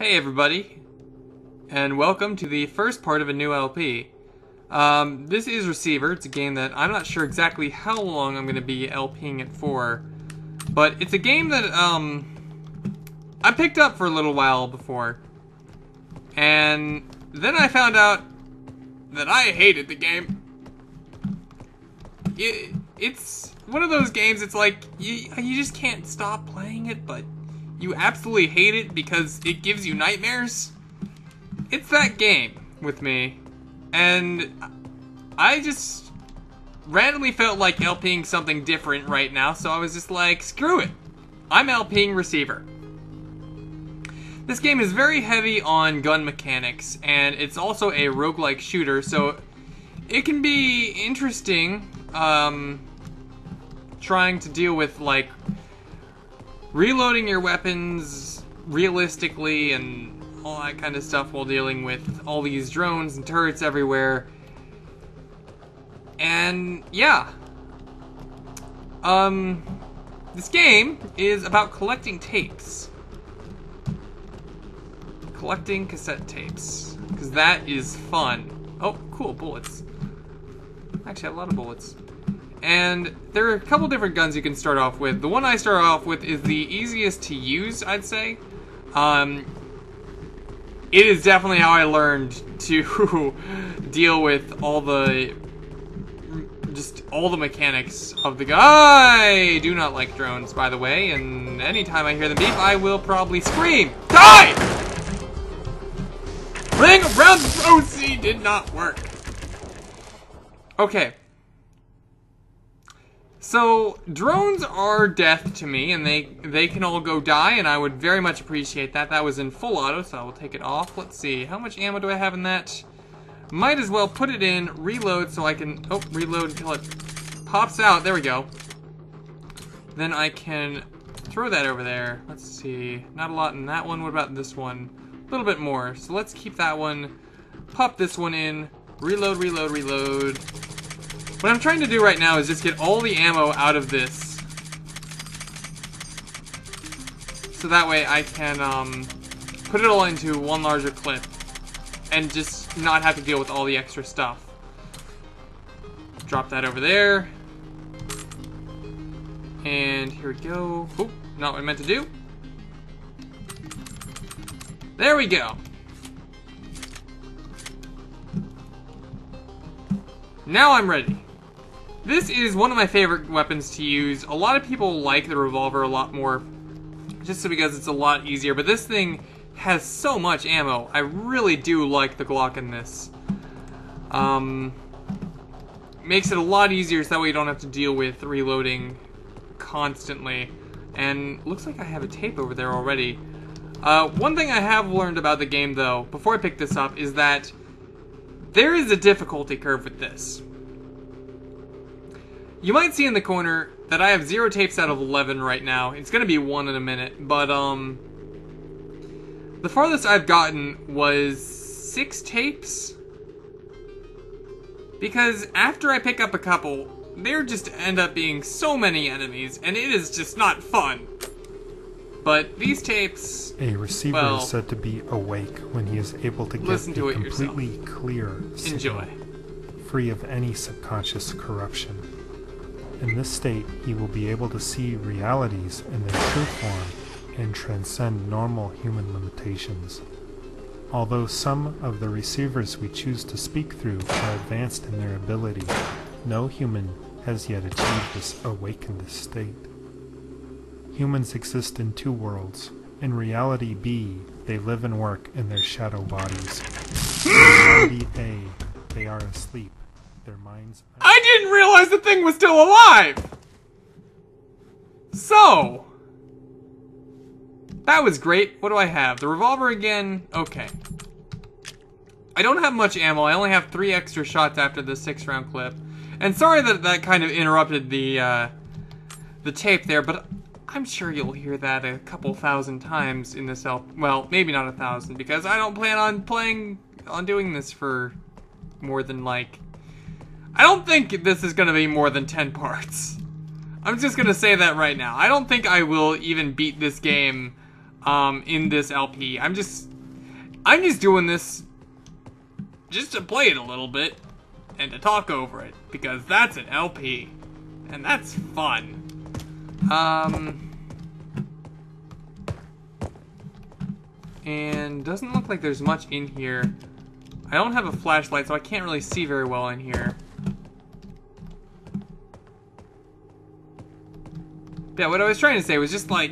Hey everybody, and welcome to the first part of a new LP. This is Receiver. It's a game that I'm not sure exactly how long I'm going to be LPing it for, but it's a game that I picked up for a little while before, and then I found out that I hated the game. It's one of those games, it's like, you just can't stop playing it, but you absolutely hate it because it gives you nightmares. It's that game with me, and I just randomly felt like LPing something different right now, so I was just like, screw it. I'm LPing Receiver. This game is very heavy on gun mechanics, and it's also a roguelike shooter, so it can be interesting trying to deal with, like, reloading your weapons realistically and all that kind of stuff while dealing with all these drones and turrets everywhere. And yeah, this game is about collecting tapes. Collecting cassette tapes, because that is fun. Oh, cool, bullets. Actually, I have a lot of bullets. And there are a couple different guns you can start off with. The one I start off with is the easiest to use, I'd say. It is definitely how I learned to deal with all the mechanics of the gun. I do not like drones, by the way, and anytime I hear them beep, I will probably scream. Die! Ring around the rosy did not work. Okay. So, drones are death to me, and they can all go die, and I would very much appreciate that. That was in full auto, so I will take it off. Let's see, how much ammo do I have in that? Might as well put it in, reload, so I can, reload until it pops out. There we go. Then I can throw that over there. Let's see, not a lot in that one. What about this one? A little bit more. So let's keep that one, pop this one in, reload, reload, reload. What I'm trying to do right now is just get all the ammo out of this, so that way I can put it all into one larger clip and just not have to deal with all the extra stuff. Drop that over there, and here we go. Oh, not what I meant to do. There we go. Now I'm ready. This is one of my favorite weapons to use. A lot of people like the revolver a lot more, just because it's a lot easier, but this thing has so much ammo. I really do like the Glock in this. Makes it a lot easier so that way you don't have to deal with reloading constantly. And looks like I have a tape over there already. One thing I have learned about the game, though, before I pick this up, is that there is a difficulty curve with this. You might see in the corner that I have 0 tapes out of 11 right now. It's going to be 1 in a minute, but the farthest I've gotten was 6 tapes. Because after I pick up a couple, there just end up being so many enemies, and it is just not fun. But these tapes... A receiver is said to be awake when he is able to get a completely clear signal, free of any subconscious corruption. In this state, he will be able to see realities in their true form and transcend normal human limitations. Although some of the receivers we choose to speak through are advanced in their ability, no human has yet achieved this awakened state. Humans exist in 2 worlds. In reality B, they live and work in their shadow bodies. In reality A, they are asleep. Their minds are... I didn't realize the thing was still alive! So... that was great. What do I have? The revolver again? Okay. I don't have much ammo. I only have 3 extra shots after the 6-round clip. And sorry that kind of interrupted the tape there, but I'm sure you'll hear that a couple thousand times in this well, maybe not 1,000, because I don't plan on doing this for more than, like... I don't think this is gonna be more than 10 parts. I'm just gonna say that right now. I don't think I will even beat this game in this LP. I'm just doing this just to play it a little bit and to talk over it, because that's an LP, and that's fun. And doesn't look like there's much in here. I don't have a flashlight, so I can't really see very well in here. Yeah, what I was trying to say was just like,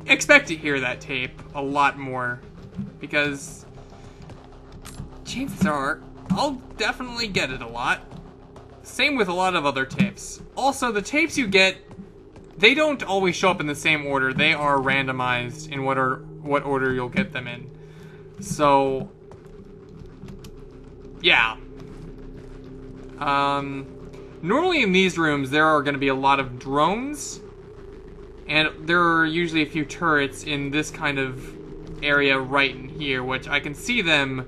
expect to hear that tape a lot more, because chances are I'll definitely get it a lot. Same with a lot of other tapes. Also, the tapes you get, they don't always show up in the same order. They are randomized in what order you'll get them in. So, yeah. Normally in these rooms there are going to be a lot of drones, and there are usually a few turrets in this kind of area right in here, which I can see them.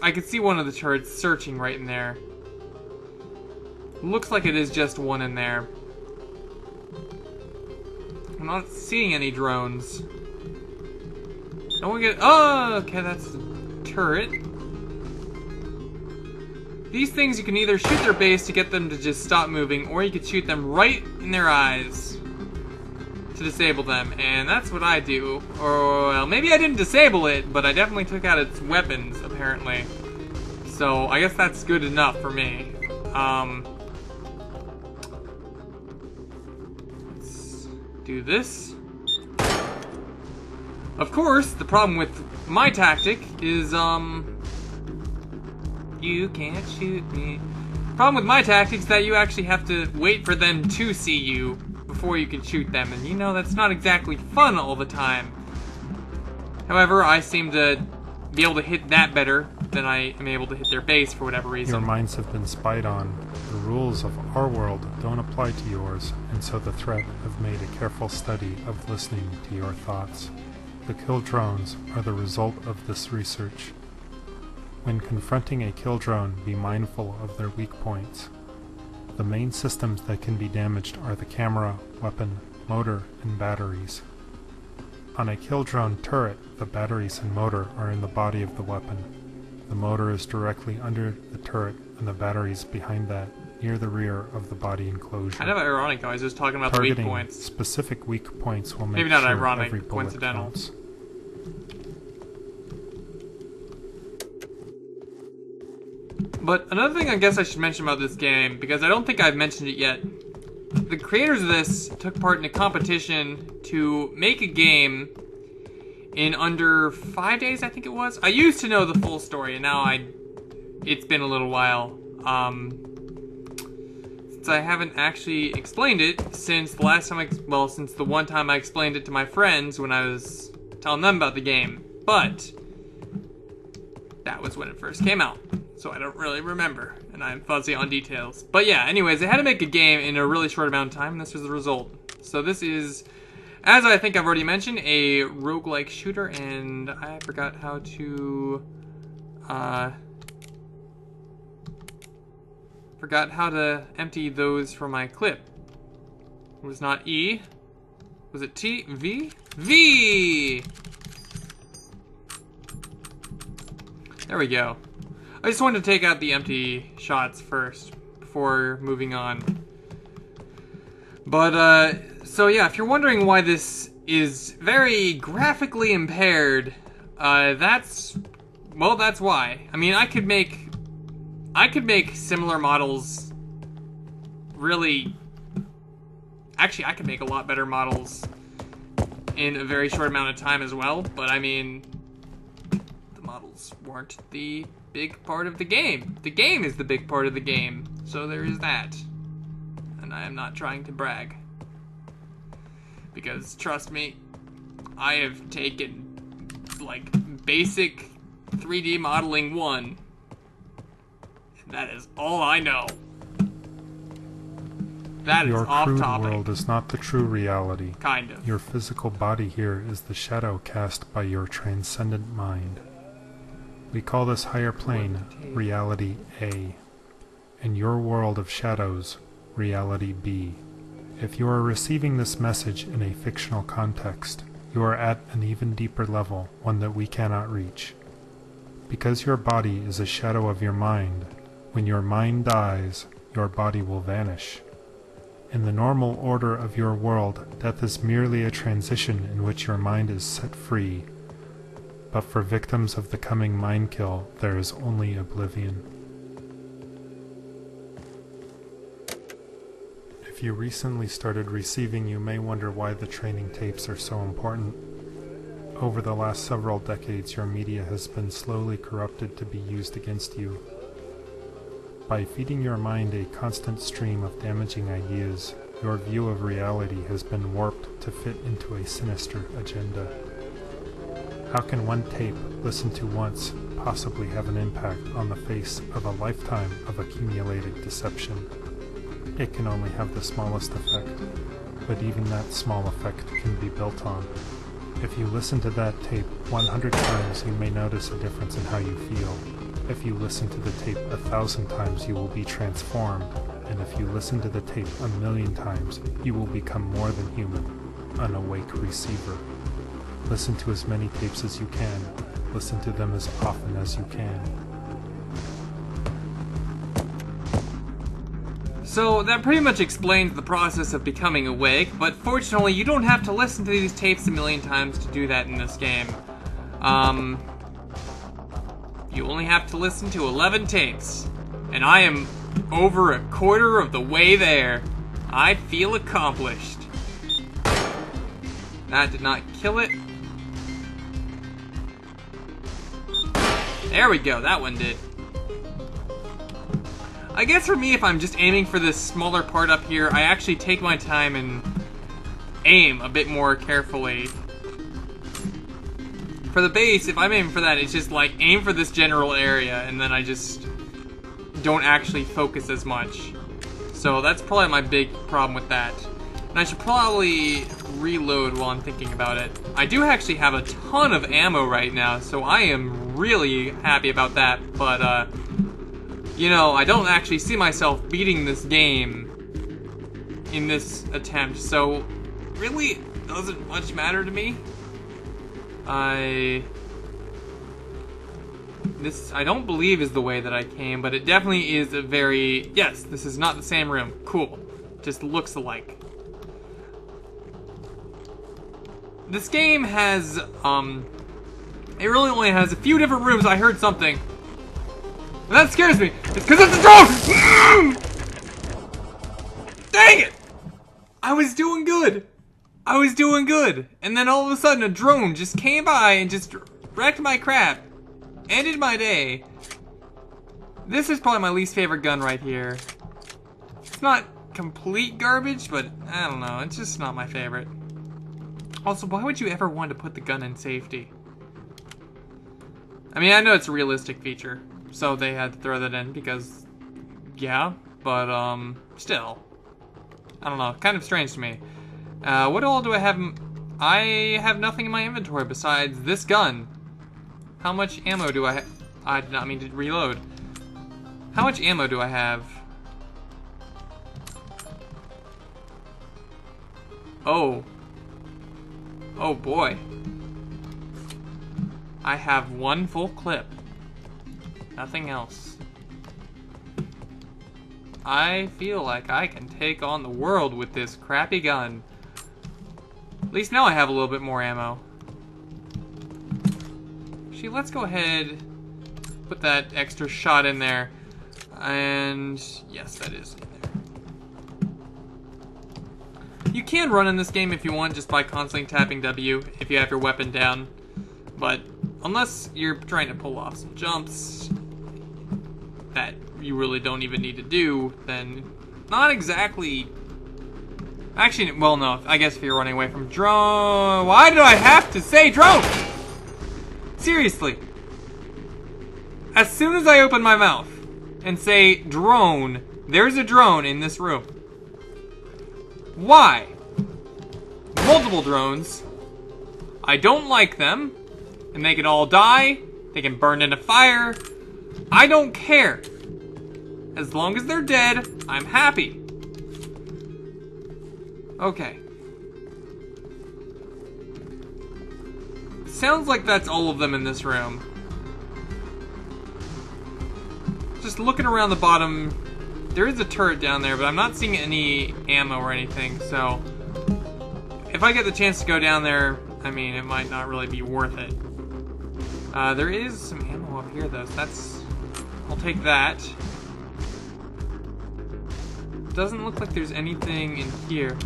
I can see one of the turrets searching right in there. Looks like it is just one in there. I'm not seeing any drones. Don't we get... Oh, okay, that's a turret. These things, you can either shoot their base to get them to just stop moving, or you could shoot them right in their eyes to disable them, and that's what I do. Or, well, maybe I didn't disable it, but I definitely took out its weapons, apparently. So, I guess that's good enough for me. Let's do this. Of course, the problem with my tactic is, you can't shoot me. Problem with my tactic is that you actually have to wait for them to see you before you can shoot them, and you know, that's not exactly fun all the time. However, I seem to be able to hit that better than I am able to hit their base for whatever reason. Your minds have been spied on. The rules of our world don't apply to yours, and so the threat have made a careful study of listening to your thoughts. The kill drones are the result of this research. When confronting a kill drone, be mindful of their weak points. The main systems that can be damaged are the camera, weapon, motor, and batteries. On a kill drone turret, the batteries and motor are in the body of the weapon. The motor is directly under the turret, and the batteries behind that, near the rear of the body enclosure. Kind of ironic, though. I was just talking about the weak points. Specific weak points will make maybe not sure ironic, every bullet coincidental. counts. But another thing I guess I should mention about this game, because I don't think I've mentioned it yet, the creators of this took part in a competition to make a game in under 5 days, I think it was. I used to know the full story, and now it's been a little while. Since I haven't actually explained it since the last time since the one time I explained it to my friends when I was telling them about the game. But that was when it first came out, so I don't really remember, and I'm fuzzy on details. But yeah, anyways, they had to make a game in a really short amount of time, and this was the result. So this is, as I think I've already mentioned, a roguelike shooter, and I forgot how to, empty those from my clip. It was not E. Was it T? V? V! There we go. I just wanted to take out the empty shots first before moving on. But, so yeah, if you're wondering why this is very graphically impaired, that's why. I mean, I could make similar models really... Actually, I could make a lot better models in a very short amount of time as well, but I mean, the models weren't the big part of the game. The game is the big part of the game, so there is that. And I am not trying to brag. Because, trust me, I have taken, like, basic 3D modeling 1. And that is all I know. That is off topic. Your crude world is not the true reality. Kind of. Your physical body here is the shadow cast by your transcendent mind. We call this higher plane Reality A, and your world of shadows Reality B. If you are receiving this message in a fictional context, you are at an even deeper level, one that we cannot reach. Because your body is a shadow of your mind, when your mind dies, your body will vanish. In the normal order of your world, death is merely a transition in which your mind is set free. But for victims of the coming mind kill, there is only oblivion. If you recently started receiving, you may wonder why the training tapes are so important. Over the last several decades, your media has been slowly corrupted to be used against you. By feeding your mind a constant stream of damaging ideas, your view of reality has been warped to fit into a sinister agenda. How can one tape, listened to once, possibly have an impact on the face of a lifetime of accumulated deception? It can only have the smallest effect, but even that small effect can be built on. If you listen to that tape 100 times, you may notice a difference in how you feel. If you listen to the tape 1,000 times, you will be transformed, and if you listen to the tape 1,000,000 times, you will become more than human, an awake receiver. Listen to as many tapes as you can. Listen to them as often as you can. So that pretty much explains the process of becoming awake, but fortunately you don't have to listen to these tapes 1,000,000 times to do that in this game. You only have to listen to 11 tapes, and I am over a quarter of the way there. I feel accomplished. That did not kill it. There we go, that one did. I guess for me, if I'm just aiming for this smaller part up here, I actually take my time and aim a bit more carefully. For the base, if I'm aiming for that, it's just like aim for this general area, and then I just don't actually focus as much. So that's probably my big problem with that. And I should probably reload while I'm thinking about it. I do actually have a ton of ammo right now, so I am really happy about that, but you know, I don't actually see myself beating this game in this attempt, so really it doesn't much matter to me. This I don't believe is the way that I came, but it definitely is a very, yes, this is not the same room. Cool. Just looks alike. This game has, it really only has a few different rooms. I heard something. And that scares me. It's because it's a drone! Dang it! I was doing good. I was doing good. And then all of a sudden a drone just came by and just wrecked my crap. Ended my day. This is probably my least favorite gun right here. It's not complete garbage, but I don't know. It's just not my favorite. Also, why would you ever want to put the gun in safety? I mean, I know it's a realistic feature, so they had to throw that in because, yeah, but, still. I don't know, kind of strange to me. What all do I have? I have nothing in my inventory besides this gun. How much ammo do I have? I did not mean to reload. How much ammo do I have? Oh. Oh boy. I have one full clip. Nothing else. I feel like I can take on the world with this crappy gun. At least now I have a little bit more ammo. Actually, let's go ahead, put that extra shot in there. And yes, that is in there. You can run in this game if you want, just by constantly tapping W if you have your weapon down. But unless you're trying to pull off some jumps that you really don't even need to do, then not exactly. Actually, well, no, I guess if you're running away from drone. Why do I have to say drone? Seriously. As soon as I open my mouth and say drone, there's a drone in this room. Why? Multiple drones. I don't like them. And they can all die. They can burn in a fire. I don't care. As long as they're dead, I'm happy. Okay. sounds like that's all of them in this room. Just looking around the bottom, there is a turret down there, but I'm not seeing any ammo or anything, so if I get the chance to go down there, I mean, it might not really be worth it. There is some ammo up here, though, so that's... I'll take that. Doesn't look like there's anything in here.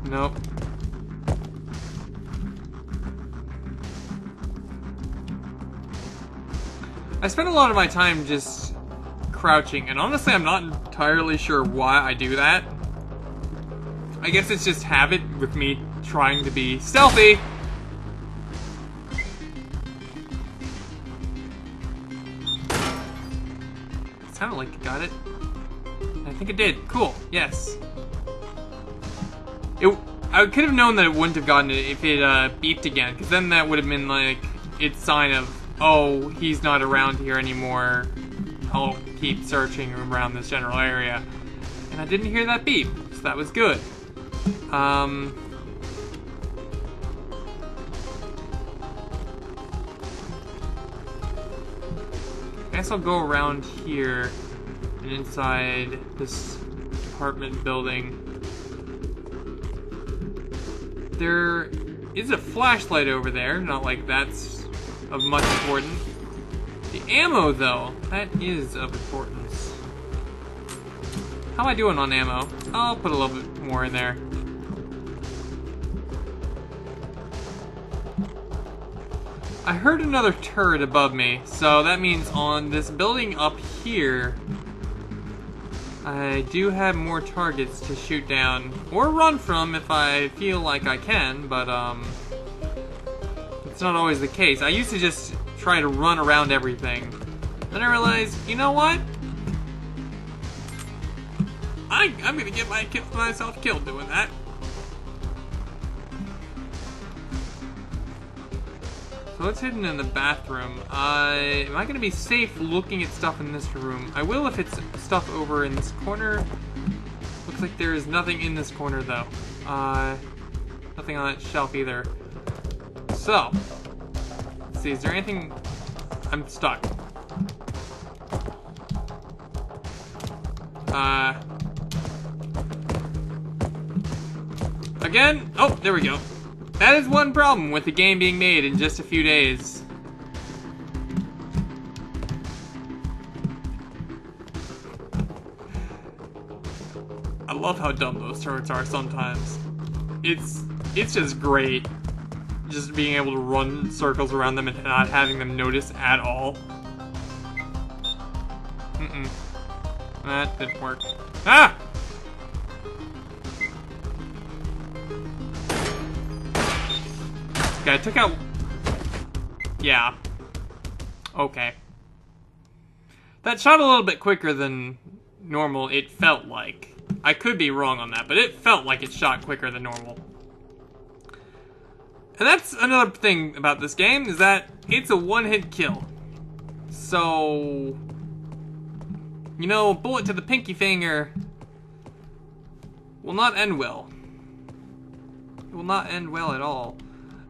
Nope. I spend a lot of my time just crouching, and honestly I'm not entirely sure why I do that. I guess it's just habit with me trying to be stealthy. It sounded like it got it. I think it did. Cool. Yes. I could have known that it wouldn't have gotten it if it beeped again, because then that would have been like its sign of, oh, he's not around here anymore. I'll keep searching around this general area. And I didn't hear that beep, so that was good. I guess I'll go around here and inside this apartment building. There is a flashlight over there, not like that's of much importance. The ammo, though, that is of importance. How am I doing on ammo? I'll put a little bit more in there. I heard another turret above me, so that means on this building up here, I do have more targets to shoot down, or run from if I feel like I can, but it's not always the case. I used to just try to run around everything. Then I realized, you know what? I'm gonna get myself killed doing that. So what's hidden in the bathroom? Am I gonna be safe looking at stuff in this room? I will if it's stuff over in this corner. Looks like there is nothing in this corner though. Nothing on that shelf either. So, let's see, is there anything? I'm stuck. Again? Oh, there we go. That is one problem with the game being made in just a few days. I love how dumb those turrets are sometimes. It's just great. Just being able to run circles around them and not having them notice at all. That didn't work. Ah! Okay, I took out... Yeah. Okay. That shot a little bit quicker than normal, it felt like. I could be wrong on that, but it felt like it shot quicker than normal. And that's another thing about this game, is that it's a one-hit kill. So... You know, a bullet to the pinky finger will not end well. It will not end well at all.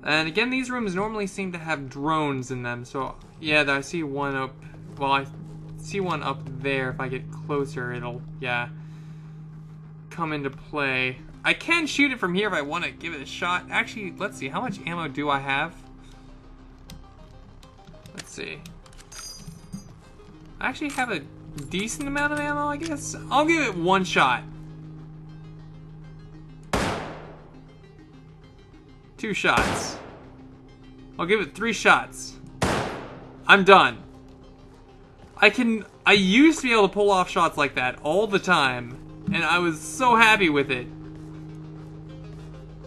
And again, these rooms normally seem to have drones in them, so yeah, I see one up, well, I see one up there. If I get closer, it'll, yeah, come into play. I can shoot it from here if I want to give it a shot. Actually, let's see, how much ammo do I have? Let's see. I actually have a decent amount of ammo, I guess. I'll give it one shot. 2 shots. I'll give it 3 shots. I'm done. I used to be able to pull off shots like that all the time, and I was so happy with it.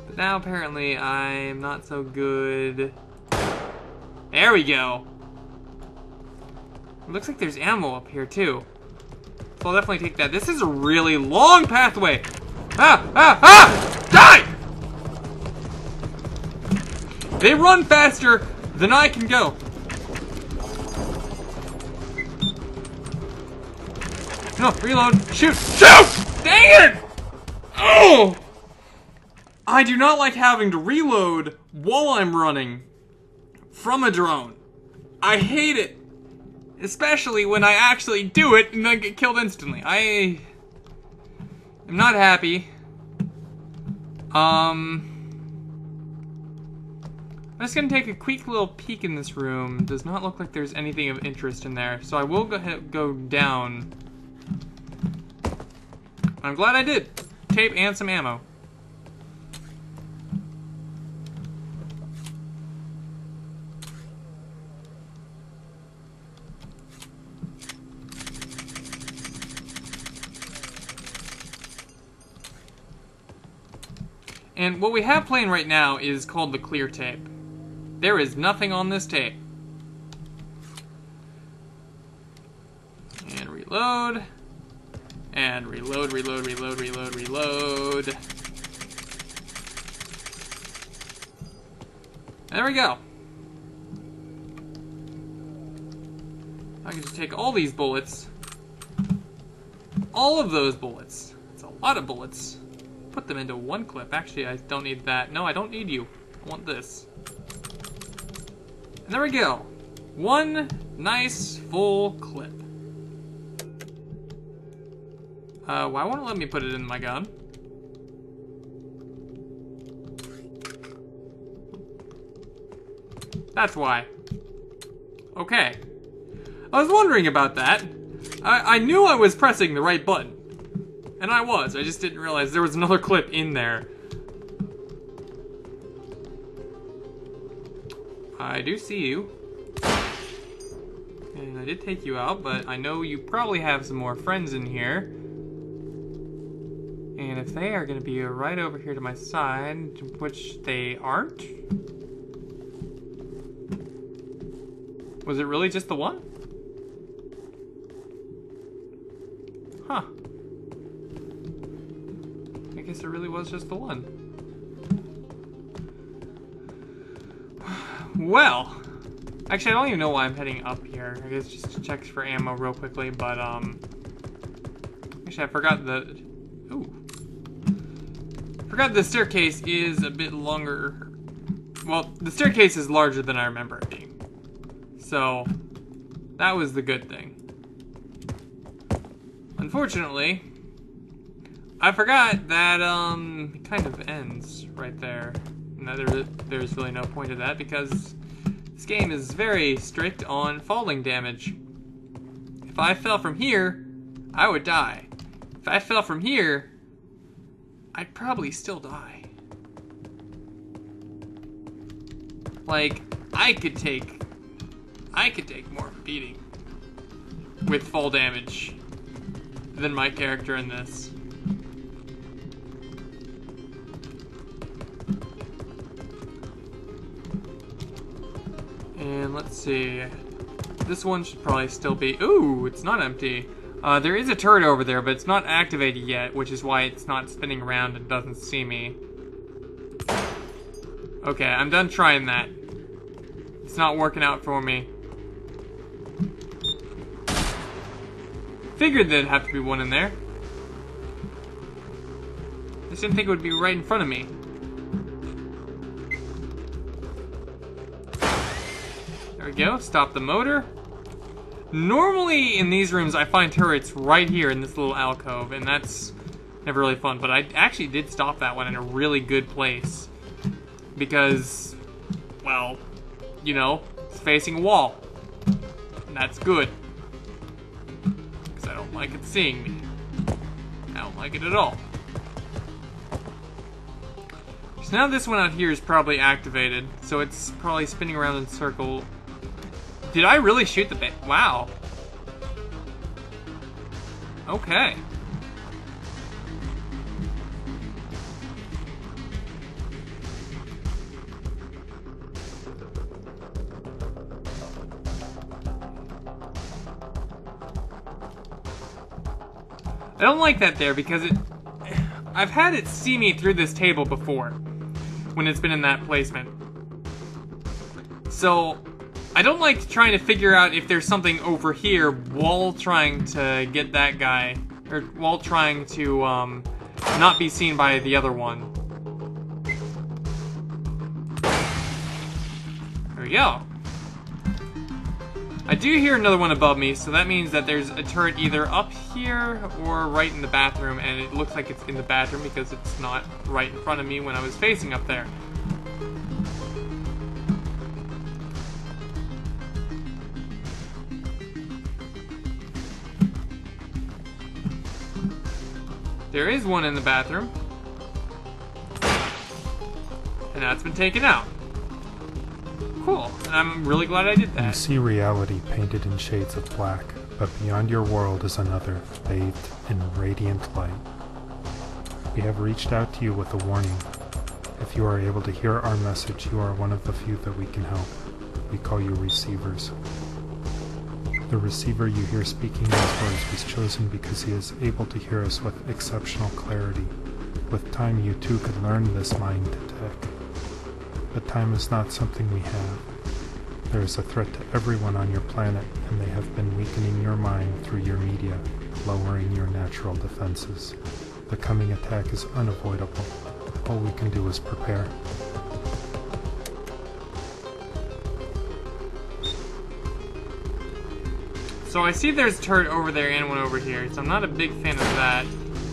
But now apparently I'm not so good. There we go. It looks like there's ammo up here too. So I'll definitely take that. This is a really long pathway. Ah! Ah! Ah! Die! They run faster than I can go. No, reload. Shoot! Shoot! Dang it! Oh! I do not like having to reload while I'm running from a drone. I hate it. Especially when I actually do it and then get killed instantly. I am not happy. I'm just gonna take a quick little peek in this room. Does not look like there's anything of interest in there. So I will go down. I'm glad I did. Tape and some ammo. And what we have playing right now is called the clear tape. There is nothing on this tape. And reload. And reload, reload, reload, reload, reload. There we go. I can just take all these bullets. All of those bullets. It's a lot of bullets. Put them into one clip. Actually, I don't need that. No, I don't need you. I want this. And there we go. One nice full clip. Why won't it let me put it in my gun? That's why. Okay. I was wondering about that. I knew I was pressing the right button. And I was. I just didn't realize there was another clip in there. I do see you. And I did take you out, but I know you probably have some more friends in here. And if they are going to be right over here to my side, which they aren't. Was it really just the one? Huh. I guess it really was just the one. Well, actually I don't even know why I'm heading up here. I guess just to check for ammo real quickly, but actually I forgot the the staircase is a bit longer. Well, the staircase is larger than I remember it being. So that was the good thing. Unfortunately, I forgot that it kind of ends right there. And that there's really no point to that because this game is very strict on falling damage. If I fell from here, I would die. If I fell from here, I'd probably still die. Like, I could take more of a beating with fall damage than my character in this. And let's see. This one should probably still be... Ooh, it's not empty. There is a turret over there, but it's not activated yet, which is why it's not spinning around and doesn't see me. Okay, I'm done trying that. It's not working out for me. Figured there'd have to be one in there. Just didn't think it would be right in front of me. There we go, stop the motor. Normally in these rooms I find turrets right here in this little alcove, and that's never really fun, but I actually did stop that one in a really good place. Because, well, you know, it's facing a wall. And that's good. Because I don't like it seeing me. I don't like it at all. So now this one out here is probably activated, so it's probably spinning around in a circle. Did I really shoot the wow. Okay. I don't like that there because I've had it see me through this table before when it's been in that placement. So I don't like trying to figure out if there's something over here while trying to get that guy, or while trying to not be seen by the other one. we go. I do hear another one above me, so that means that there's a turret either up here or right in the bathroom, and it looks like it's in the bathroom because it's not right in front of me when I was facing up there. There is one in the bathroom. And that's been taken out. Cool. And I'm really glad I did that. You see reality painted in shades of black, but beyond your world is another, bathed in radiant light. We have reached out to you with a warning. If you are able to hear our message, you are one of the few that we can help. We call you receivers. The receiver you hear speaking these words was chosen because he is able to hear us with exceptional clarity. With time, you too could learn this mind tech. But time is not something we have. There is a threat to everyone on your planet, and they have been weakening your mind through your media, lowering your natural defenses. The coming attack is unavoidable. All we can do is prepare. So I see there's a turret over there and one over here, so I'm not a big fan of that.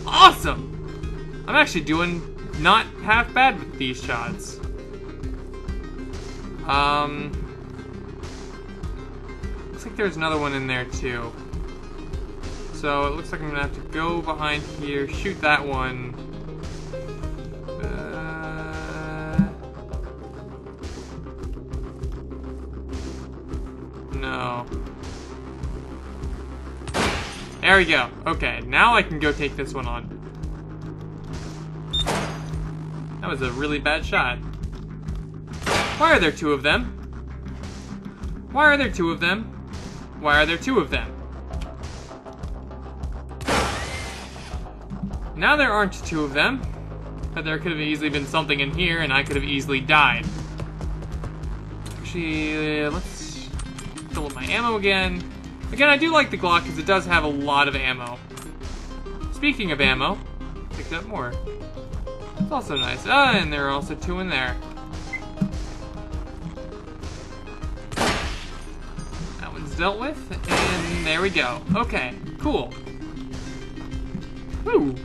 Awesome! I'm actually doing not half bad with these shots. Looks like there's another one in there too. So it looks like I'm gonna have to go behind here, shoot that one. No. There we go. Okay, now I can go take this one on. That was a really bad shot. Why are there two of them? Why are there two of them? Why are there two of them? Now there aren't two of them. But there could have easily been something in here and I could have easily died. Actually, let's fill up my ammo again. Again, I do like the Glock because it does have a lot of ammo. Speaking of ammo, picked up more. It's also nice. Ah, and there are also two in there. That one's dealt with, and there we go. Okay, cool. Woo!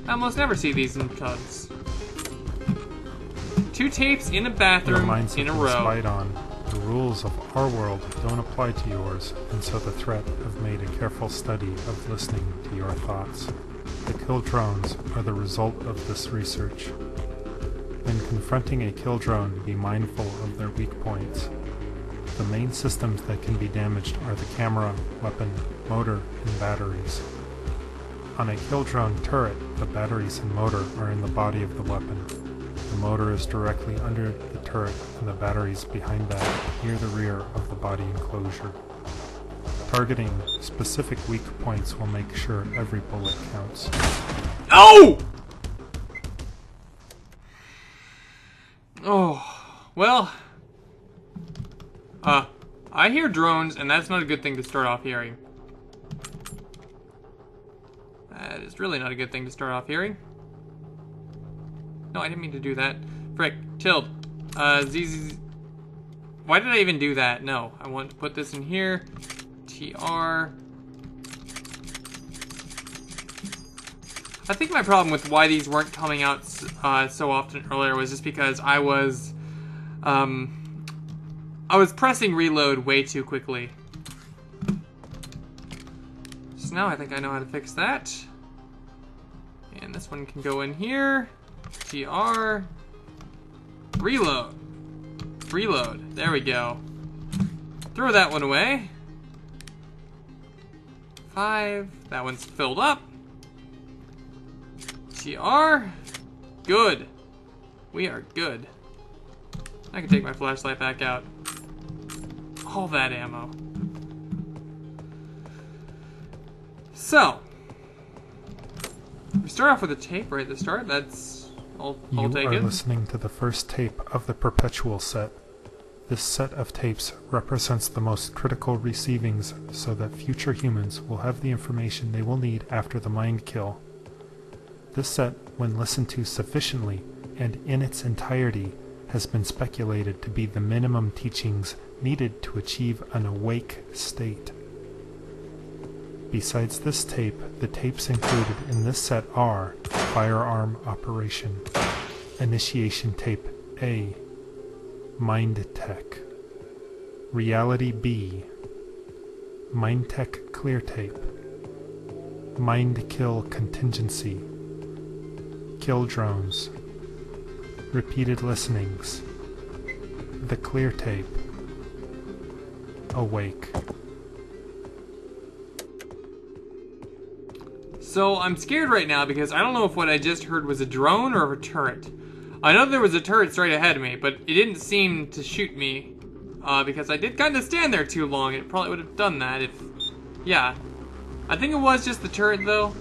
I almost never see these in tubs. 2 tapes in a bathroom in a row. The rules of our world don't apply to yours, and so the threat have made a careful study of listening to your thoughts. The kill drones are the result of this research. When confronting a kill drone, be mindful of their weak points. The main systems that can be damaged are the camera, weapon, motor, and batteries. On a kill drone turret, the batteries and motor are in the body of the weapon. The motor is directly under the turret and the batteries behind that, near the rear of the body enclosure. Targeting specific weak points will make sure every bullet counts. Oh! Oh, well, I hear drones, and that's not a good thing to start off hearing. That is really not a good thing to start off hearing. No, I didn't mean to do that. Frick, chilled. ZZ. Why did I even do that? No, I want to put this in here. TR. I think my problem with why these weren't coming out so often earlier was just because I was pressing reload way too quickly. So now I think I know how to fix that. And this one can go in here. TR. Reload. Reload. There we go. Throw that one away. 5. That one's filled up. TR. Good. We are good. I can take my flashlight back out. All that ammo. So, we start off with a tape right at the start. That's I'll take it. You are listening to the first tape of the Perpetual set. This set of tapes represents the most critical receivings so that future humans will have the information they will need after the mind kill. This set, when listened to sufficiently and in its entirety, has been speculated to be the minimum teachings needed to achieve an awake state. Besides this tape, the tapes included in this set are Firearm Operation, Initiation Tape A, Mind Tech, Reality B, Mind Tech Clear Tape, Mind Kill Contingency, Kill Drones, Repeated Listenings, The Clear Tape, Awake. So I'm scared right now because I don't know if what I just heard was a drone or a turret. I know there was a turret straight ahead of me, but it didn't seem to shoot me because I did kind of stand there too long. It probably would have done that if... Yeah. I think it was just the turret, though.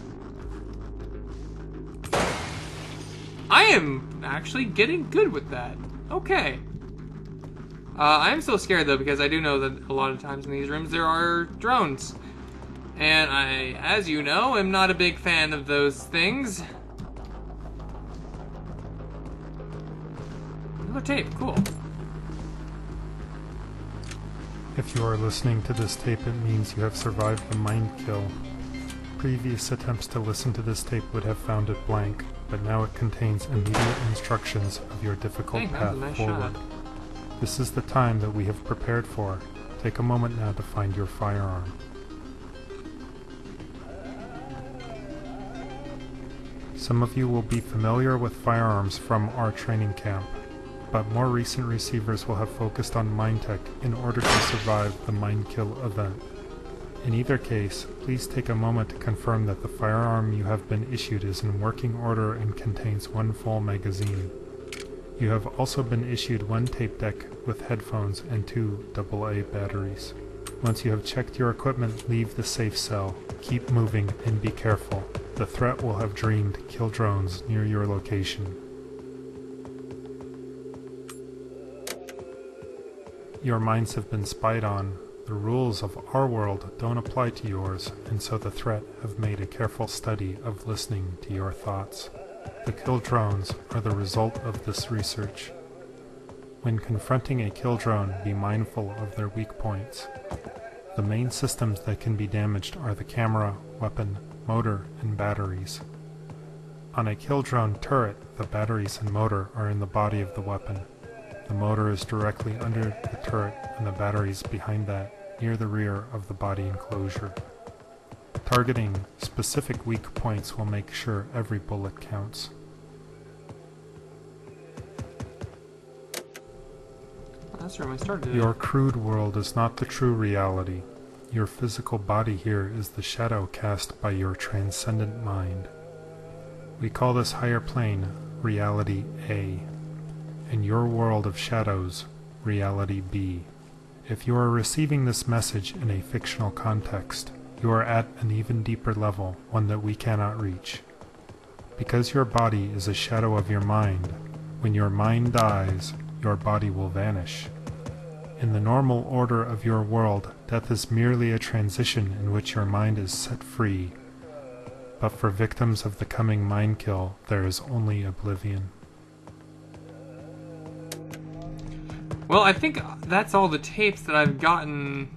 I am actually getting good with that. Okay. I am so scared, though, because I do know that a lot of times in these rooms there are drones. And I, as you know, am not a big fan of those things. Another tape, cool. If you are listening to this tape, it means you have survived the mind kill. Previous attempts to listen to this tape would have found it blank, but now it contains immediate instructions of your difficult path forward. This is the time that we have prepared for. Take a moment now to find your firearm. Some of you will be familiar with firearms from our training camp, but more recent receivers will have focused on Mind Tech in order to survive the Mind Kill event. In either case, please take a moment to confirm that the firearm you have been issued is in working order and contains one full magazine. You have also been issued one tape deck with headphones and 2 AA batteries. Once you have checked your equipment, leave the safe cell. Keep moving and be careful. The threat will have dreamed kill drones near your location. Your minds have been spied on. The rules of our world don't apply to yours, and so the threat have made a careful study of listening to your thoughts. The kill drones are the result of this research. When confronting a kill drone, be mindful of their weak points. The main systems that can be damaged are the camera, weapon, motor, and batteries. On a kill drone turret, the batteries and motor are in the body of the weapon. The motor is directly under the turret and the batteries behind that, near the rear of the body enclosure. Targeting specific weak points will make sure every bullet counts. That's where I started. Your crude world is not the true reality. Your physical body here is the shadow cast by your transcendent mind. We call this higher plane Reality A, and your world of shadows Reality B. If you are receiving this message in a fictional context, you are at an even deeper level, one that we cannot reach. Because your body is a shadow of your mind, when your mind dies, your body will vanish. In the normal order of your world, death is merely a transition in which your mind is set free. But for victims of the coming mind kill, there is only oblivion. Well, I think that's all the tapes that I've gotten.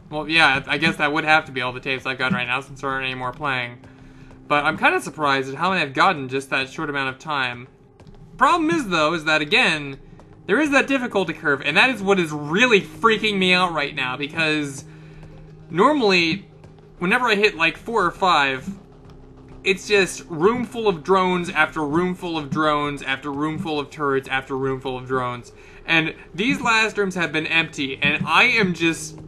Well, yeah, I guess that would have to be all the tapes I've gotten right now since there aren't any more playing. But I'm kind of surprised at how many I've gotten just that short amount of time. Problem is, though, is that, again, there is that difficulty curve, and that is what is really freaking me out right now, because normally, whenever I hit like 4 or 5, it's just room full of drones after room full of drones after room full of turrets after room full of drones. And these last rooms have been empty, and I am just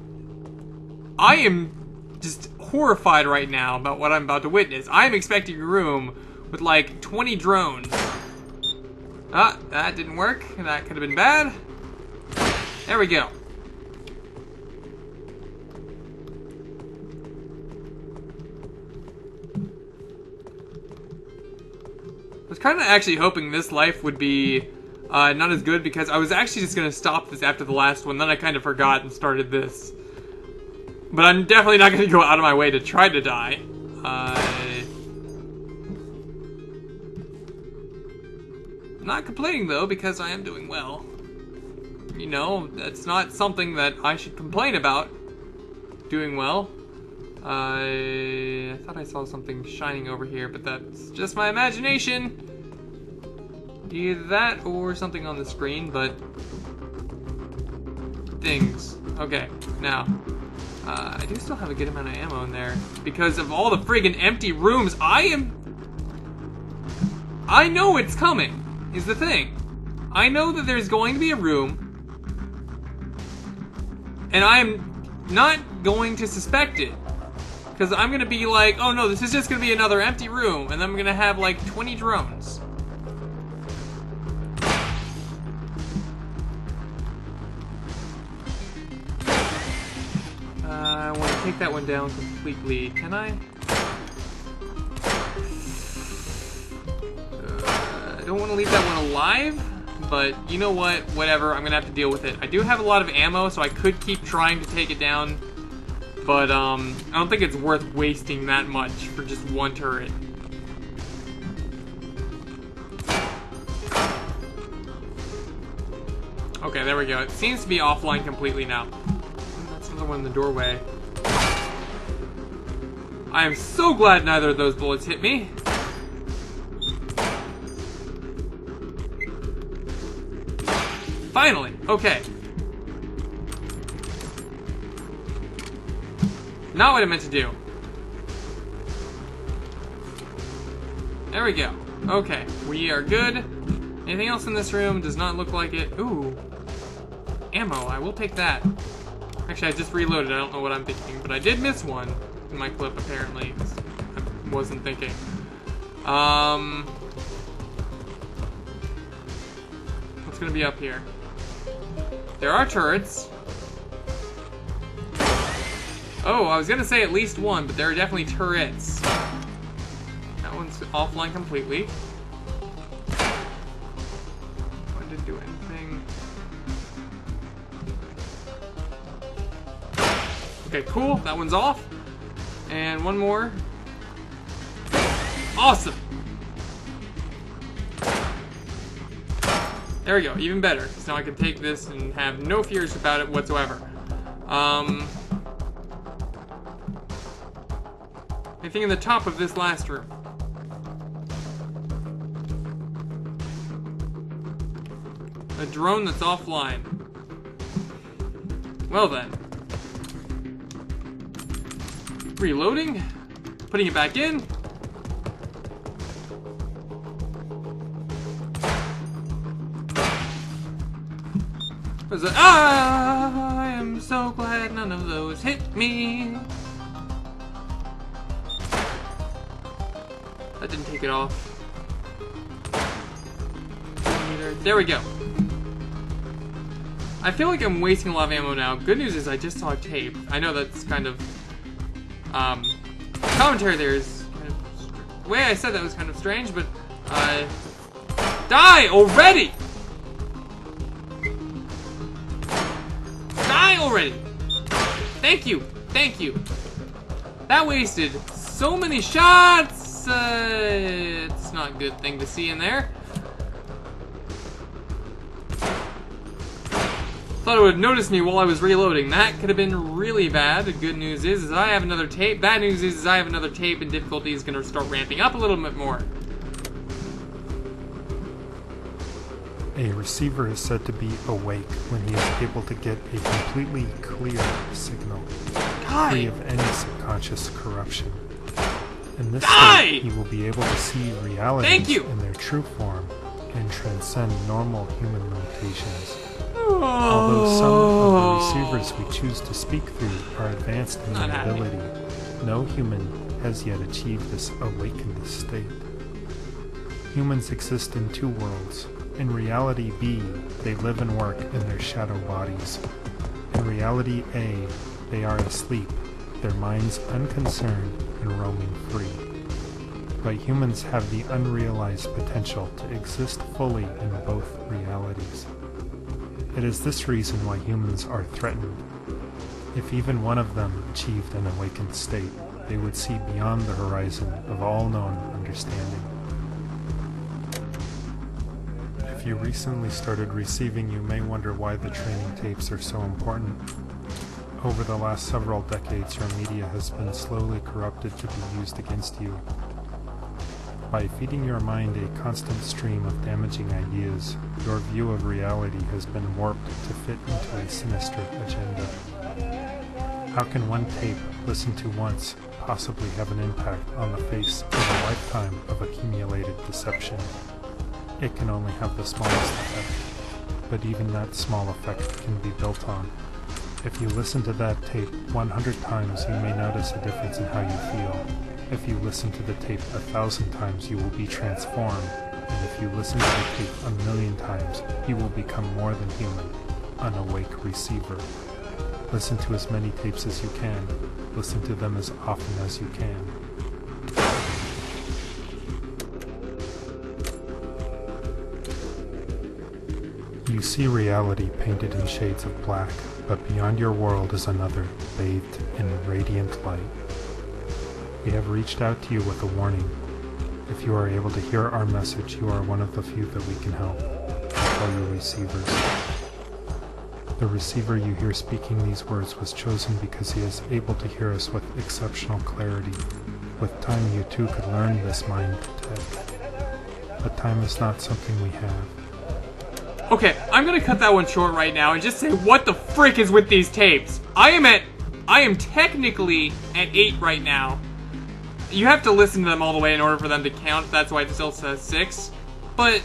horrified right now about what I'm about to witness. I am expecting a room with like 20 drones. Ah, that didn't work. That could have been bad. There we go. I was kind of actually hoping this life would be not as good, because I was actually just going to stop this after the last one, then I kind of forgot and started this. But I'm definitely not going to go out of my way to try to die. Not complaining though, because I am doing well. You know, that's not something that I should complain about. Doing well. I thought I saw something shining over here, but that's just my imagination. Either that or something on the screen, but... things. Okay, now. I do still have a good amount of ammo in there. Because of all the friggin' empty rooms, I know it's coming, is the thing. I know that there's going to be a room, and I'm not going to suspect it. Because I'm going to be like, oh no, this is just going to be another empty room, and then I'm going to have like 20 drones. I want to take that one down completely. Can I? I don't want to leave that one alive, but you know what? Whatever, I'm going to have to deal with it. I do have a lot of ammo, so I could keep trying to take it down, but I don't think it's worth wasting that much for just one turret. Okay, there we go. It seems to be offline completely now. That's another one in the doorway. I am so glad neither of those bullets hit me. Finally! Okay. Not what I meant to do. There we go. Okay, we are good. Anything else in this room? Does not look like it. Ooh. Ammo, I will take that. Actually, I just reloaded. I don't know what I'm thinking, but I did miss one in my clip, apparently. I wasn't thinking. What's gonna be up here? There are turrets. Oh, I was gonna say at least one, but there are definitely turrets. That one's offline completely. I didn't do anything. Okay, cool. That one's off. And one more. Awesome! There we go, even better. So now I can take this and have no fears about it whatsoever. Anything in the top of this last room? A drone that's offline. Well then. Reloading. Putting it back in. I am so glad none of those hit me. That didn't take it off. There we go. I feel like I'm wasting a lot of ammo now. Good news is I just saw a tape. I know that's kind of commentary there is kind of, the way I said that was kind of strange, but die already! Die already! Thank you, thank you. That wasted so many shots. It's not a good thing to see in there. Thought it would notice me while I was reloading. That could have been really bad. The good news is I have another tape. Bad news is I have another tape, and difficulty is going to start ramping up a little bit more. A receiver is said to be awake when he is able to get a completely clear signal, free of any subconscious corruption. In this state, he will be able to see realities in their true form and transcend normal human limitations. Although some of the receivers we choose to speak through are advanced in their ability, no human has yet achieved this awakened state. Humans exist in two worlds. In reality B, they live and work in their shadow bodies. In reality A, they are asleep, their minds unconcerned and roaming free. But humans have the unrealized potential to exist fully in both realities. It is this reason why humans are threatened. If even one of them achieved an awakened state, they would see beyond the horizon of all known understanding. If you recently started receiving, you may wonder why the training tapes are so important. Over the last several decades, your media has been slowly corrupted to be used against you. By feeding your mind a constant stream of damaging ideas, your view of reality has been warped to fit into a sinister agenda. How can one tape, listened to once, possibly have an impact on the face of a lifetime of accumulated deception? It can only have the smallest effect, but even that small effect can be built on. If you listen to that tape 100 times, you may notice a difference in how you feel. If you listen to the tape 1,000 times, you will be transformed. And if you listen to the tape 1,000,000 times, you will become more than human, an awake receiver. Listen to as many tapes as you can. Listen to them as often as you can. You see reality painted in shades of black, but beyond your world is another, bathed in radiant light. We have reached out to you with a warning. If you are able to hear our message, you are one of the few that we can help. We call you receivers. The receiver you hear speaking these words was chosen because he is able to hear us with exceptional clarity. With time, you too could learn this mind tech. But time is not something we have. Okay, I'm gonna cut that one short right now and just say what the frick is with these tapes. I am technically at 8 right now. You have to listen to them all the way in order for them to count. That's why it still says 6. But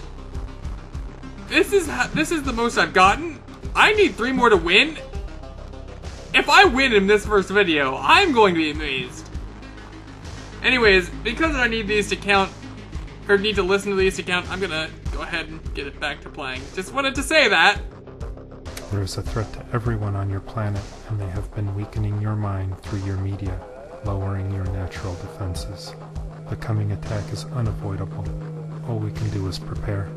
this is the most I've gotten. I need 3 more to win. If I win in this first video, I'm going to be amazed. Anyways, because I need these to count, or need to listen to these to count, I'm gonna go ahead and get it back to playing. Just wanted to say that. There is a threat to everyone on your planet, and they have been weakening your mind through your media, lowering your natural defenses. The coming attack is unavoidable. All we can do is prepare.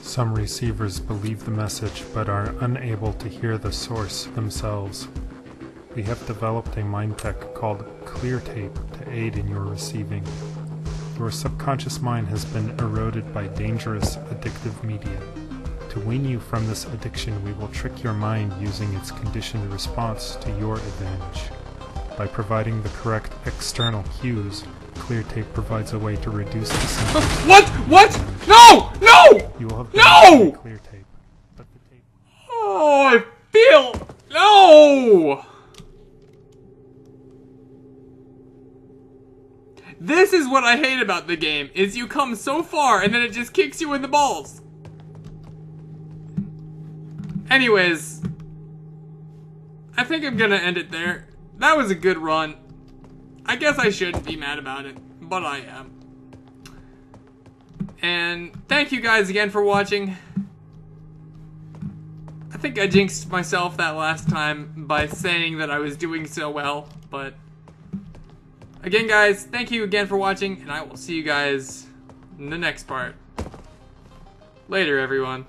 Some receivers believe the message but are unable to hear the source themselves. We have developed a mind tech called ClearTape to aid in your receiving. Your subconscious mind has been eroded by dangerous, addictive media. To wean you from this addiction, we will trick your mind using its conditioned response to your advantage. By providing the correct external cues, ClearTape provides a way to reduce the symptoms. What? No! No! You will have no! ClearTape, but the tape. Oh, I feel no. This is what I hate about the game: is you come so far and then it just kicks you in the balls. Anyways, I think I'm gonna end it there. That was a good run. I guess I shouldn't be mad about it, but I am. And thank you guys again for watching. I think I jinxed myself that last time by saying that I was doing so well, but again guys, thank you again for watching, and I will see you guys in the next part. Later, everyone.